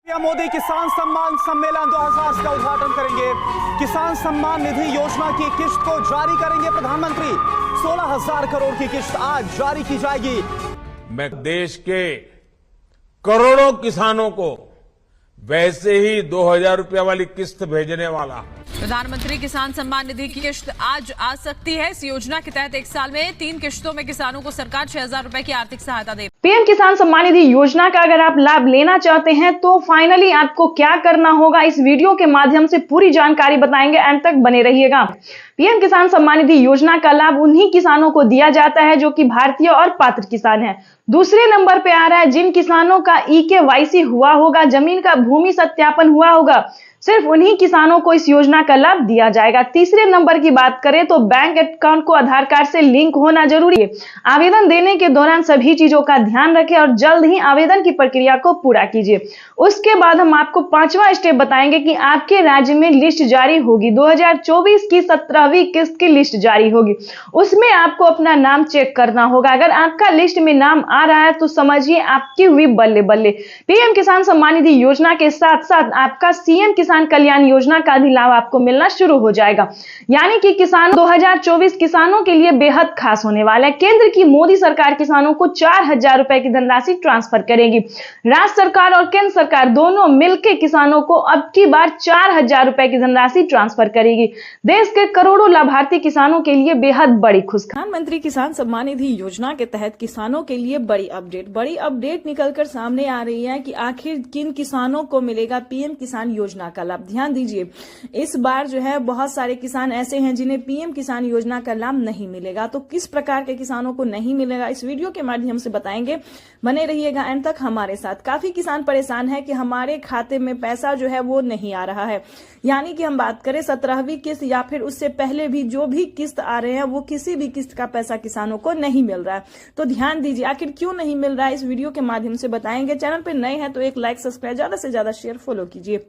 PM Modi किसान सम्मान सम्मेलन 2000 का उद्घाटन करेंगे। किसान सम्मान निधि योजना की किश्त को जारी करेंगे प्रधानमंत्री। 16,000 करोड़ की किश्त आज जारी की जाएगी। मैं देश के करोड़ों किसानों को वैसे ही 2,000 रुपये वाली किस्त भेजने वाला। प्रधानमंत्री किसान सम्मान निधि की किश्त आज आ सकती है। इस योजना के तहत एक साल में 3 किश्तों में किसानों को सरकार 6,000 रुपए की आर्थिक सहायता दे। पीएम किसान सम्मान निधि योजना का अगर आप लाभ लेना चाहते हैं तो फाइनली आपको क्या करना होगा, इस वीडियो के माध्यम से पूरी जानकारी बताएंगे। अंत तक बने रहिएगा। पीएम किसान सम्मान निधि योजना का लाभ उन्हीं किसानों को दिया जाता है जो कि भारतीय और पात्र किसान हैं। दूसरे नंबर पे आ रहा है जिन किसानों का EKYC हुआ होगा, जमीन का भूमि सत्यापन हुआ होगा, सिर्फ उन्हीं किसानों को इस योजना का लाभ दिया जाएगा। तीसरे नंबर की बात करें तो बैंक अकाउंट को आधार कार्ड से लिंक होना जरूरी है। आवेदन देने के दौरान सभी चीजों का ध्यान रखें और जल्द ही आवेदन की प्रक्रिया को पूरा कीजिए। उसके बाद हम आपको 5वां स्टेप बताएंगे कि आपके राज्य में लिस्ट जारी होगी। 2024 की 17वीं किस्त की लिस्ट जारी होगी, उसमें आपको अपना नाम चेक करना होगा। अगर आपका लिस्ट में नाम आ रहा है तो समझिए आपकी हुई बल्ले बल्ले। पीएम किसान सम्मान निधि योजना के साथ साथ आपका CM किसान कल्याण योजना का भी लाभ आपको मिलना शुरू हो जाएगा। यानी कि किसान 2024 किसानों के लिए बेहद खास होने वाला है। केंद्र की मोदी सरकार किसानों को 4,000 रुपए की धनराशि ट्रांसफर करेगी। राज्य सरकार और केंद्र सरकार दोनों मिलकर किसानों को अब की बार 4,000 रुपए की धनराशि ट्रांसफर करेगी। देश के करोड़ों लाभार्थी किसानों के लिए बेहद बड़ी खुशखबरी। प्रधानमंत्री किसान सम्मान निधि योजना के तहत किसानों के लिए बड़ी अपडेट निकलकर सामने आ रही है कि आखिर किन किसानों को मिलेगा पीएम किसान योजना का लाभ। ध्यान दीजिए, इस बार जो है बहुत सारे किसान ऐसे हैं जिन्हें पीएम किसान योजना का लाभ नहीं मिलेगा। तो किस प्रकार के किसानों को नहीं मिलेगा, इस वीडियो के माध्यम से बताएंगे। बने रहिएगा एंड तक हमारे साथ। काफी किसान परेशान है कि हमारे खाते में पैसा जो है वो नहीं आ रहा है। यानी कि हम बात करें 17वीं किस्त या फिर उससे पहले भी जो भी किस्त आ रहे हैं वो किसी भी किस्त का पैसा किसानों को नहीं मिल रहा है। तो ध्यान दीजिए, आखिर क्यों नहीं मिल रहा है, इस वीडियो के माध्यम से बताएंगे। चैनल पे नए हैं तो एक लाइक, सब्सक्राइब, ज्यादा से ज्यादा शेयर, फॉलो कीजिए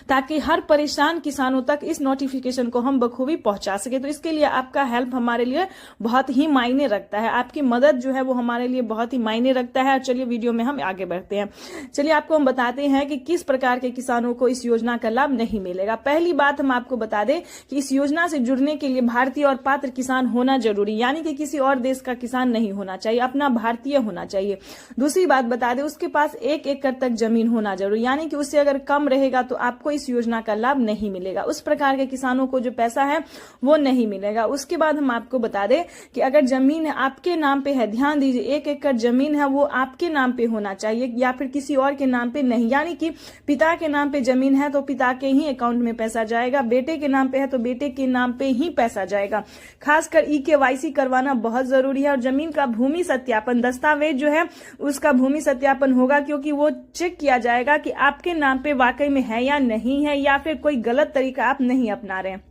ताकि हर परेशान किसानों तक इस नोटिफिकेशन को हम बखूबी पहुंचा सके। तो इसके लिए आपका हेल्प हमारे लिए बहुत ही मायने रखता है, आपकी मदद जो है वो हमारे लिए बहुत ही मायने रखता है। चलिए वीडियो में हम आगे बढ़ते हैं। चलिए आपको हम बताते हैं कि किस प्रकार के किसानों को इस योजना का लाभ नहीं मिलेगा। पहली बात हम आपको बता दें कि इस योजना से जुड़ने के लिए भारतीय और पात्र किसान होना जरूरी, यानी कि किसी और देश का किसान नहीं होना चाहिए, अपना भारतीय होना चाहिए। दूसरी बात बता दें, उसके पास 1 एकड़ तक जमीन होना जरूरी, यानी कि उससे अगर कम रहेगा तो आपको इस योजना का लाभ नहीं मिलेगा। उस प्रकार के किसानों को जो पैसा है वो नहीं मिलेगा। उसके बाद हम आपको बता दें कि अगर जमीन आपके नाम पे है, ध्यान दीजिए, 1 एकड़ जमीन है वो आपके नाम पे होना चाहिए या फिर किसी और के नाम पे नहीं। यानी कि पिता के नाम पे जमीन है तो पिता के ही अकाउंट में पैसा जाएगा, बेटे के नाम पे है तो बेटे के नाम पे ही पैसा जाएगा। खासकर EKYC करवाना बहुत जरूरी है। और जमीन का भूमि सत्यापन दस्तावेज जो है उसका भूमि सत्यापन होगा, क्योंकि वो चेक किया जाएगा कि आपके नाम पे वाकई में है या नहीं है, या फिर कोई गलत तरीका आप नहीं अपना रहे हैं।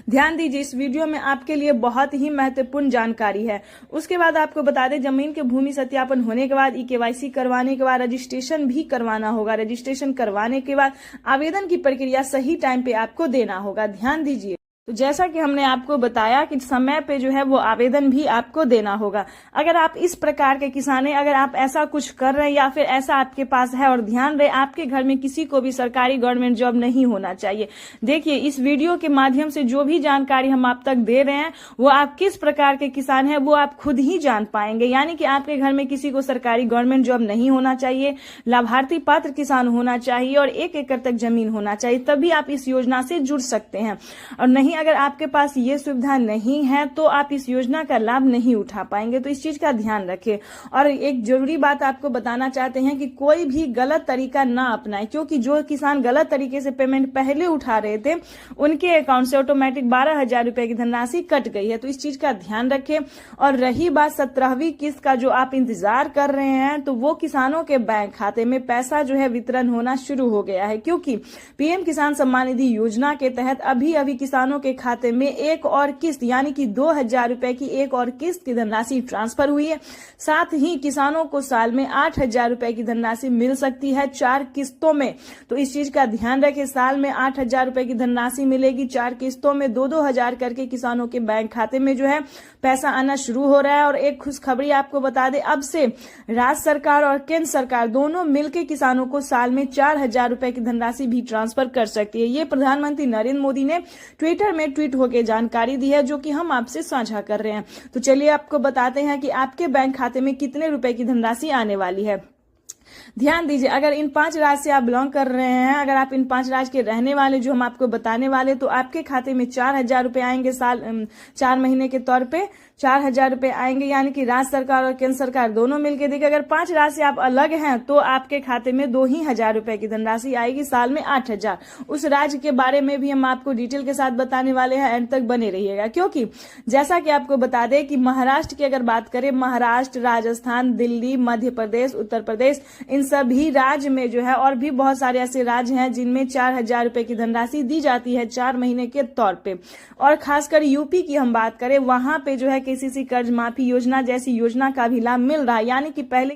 ध्यान दीजिए, इस वीडियो में आपके लिए बहुत ही महत्वपूर्ण जानकारी है। उसके बाद आपको बता दें, जमीन के भूमि सत्यापन होने के बाद EKYC करवाने के बाद रजिस्ट्रेशन भी करवाना होगा। रजिस्ट्रेशन करवाने के बाद आवेदन की प्रक्रिया सही टाइम पे आपको देना होगा। ध्यान दीजिए, तो जैसा कि हमने आपको बताया कि समय पे जो है वो आवेदन भी आपको देना होगा। अगर आप इस प्रकार के किसान हैं, अगर आप ऐसा कुछ कर रहे हैं या फिर ऐसा आपके पास है, और ध्यान रहे आपके घर में किसी को भी सरकारी गवर्नमेंट जॉब नहीं होना चाहिए। देखिए, इस वीडियो के माध्यम से जो भी जानकारी हम आप तक दे रहे हैं वो आप किस प्रकार के किसान हैं वो आप खुद ही जान पाएंगे। यानी कि आपके घर में किसी को सरकारी गवर्नमेंट जॉब नहीं होना चाहिए, लाभार्थी पात्र किसान होना चाहिए और 1 एकड़ तक जमीन होना चाहिए, तभी आप इस योजना से जुड़ सकते हैं। और नहीं, अगर आपके पास ये सुविधा नहीं है तो आप इस योजना का लाभ नहीं उठा पाएंगे। तो इस चीज का ध्यान रखें। और एक जरूरी बात आपको बताना चाहते हैं कि कोई भी गलत तरीका ना अपनाएं, क्योंकि जो किसान गलत तरीके से पेमेंट पहले उठा रहे थे उनके अकाउंट से ऑटोमेटिक 12,000 रुपए की धनराशि कट गई है। तो इस चीज का ध्यान रखें। और रही बात 17वीं किस्त का जो आप इंतजार कर रहे हैं, तो वो किसानों के बैंक खाते में पैसा जो है वितरण होना शुरू हो गया है, क्योंकि पीएम किसान सम्मान निधि योजना के तहत अभी किसानों के के खाते में एक और किस्त यानी कि 2,000 रुपए की एक और किस्त की धनराशि ट्रांसफर हुई है। साथ ही किसानों को साल में 8,000 रुपए की धनराशि मिल सकती है 4 किस्तों में। तो इस चीज का ध्यान रखें, साल में 8,000 रुपए की धनराशि मिलेगी 4 किस्तों में, 2-2 हजार करके किसानों के बैंक खाते में जो है पैसा आना शुरू हो रहा है। और एक खुशखबरी आपको बता दें, अब से राज्य सरकार और केंद्र सरकार दोनों मिलकर किसानों को साल में 4,000 रुपए की धनराशि भी ट्रांसफर कर सकती है। ये प्रधानमंत्री नरेंद्र मोदी ने ट्विटर में ट्वीट होकर जानकारी दी है, जो कि हम आपसे साझा कर रहे हैं। तो चलिए आपको बताते हैं कि आपके बैंक खाते में कितने रुपए की धनराशि आने वाली है। ध्यान दीजिए, अगर इन 5 राज्य से आप बिलोंग कर रहे हैं, अगर आप इन 5 राज्य के रहने वाले जो हम आपको बताने वाले, तो आपके खाते में 4,000 रुपए आएंगे साल 4 महीने के तौर पे 4,000 रुपए आएंगे, यानी कि राज्य सरकार और केंद्र सरकार दोनों मिलकर देखिए। अगर 5 राज्य से आप अलग हैं तो आपके खाते में 2,000 रुपए की धनराशि आएगी, साल में 8,000। उस राज्य के बारे में भी हम आपको डिटेल के साथ बताने वाले हैं, एंड तक बने रहिएगा। क्योंकि जैसा कि आपको बता दें कि महाराष्ट्र की अगर बात करें, महाराष्ट्र, राजस्थान, दिल्ली, मध्य प्रदेश, उत्तर प्रदेश, इन सभी राज्य में जो है और भी बहुत सारे ऐसे राज्य हैं जिनमें 4,000 रुपए की धनराशि दी जाती है 4 महीने के तौर पे। और खासकर यूपी की हम बात करें, वहां पे जो है केसीसी कर्ज माफी योजना जैसी योजना का भी लाभ मिल रहा है, यानी कि पहले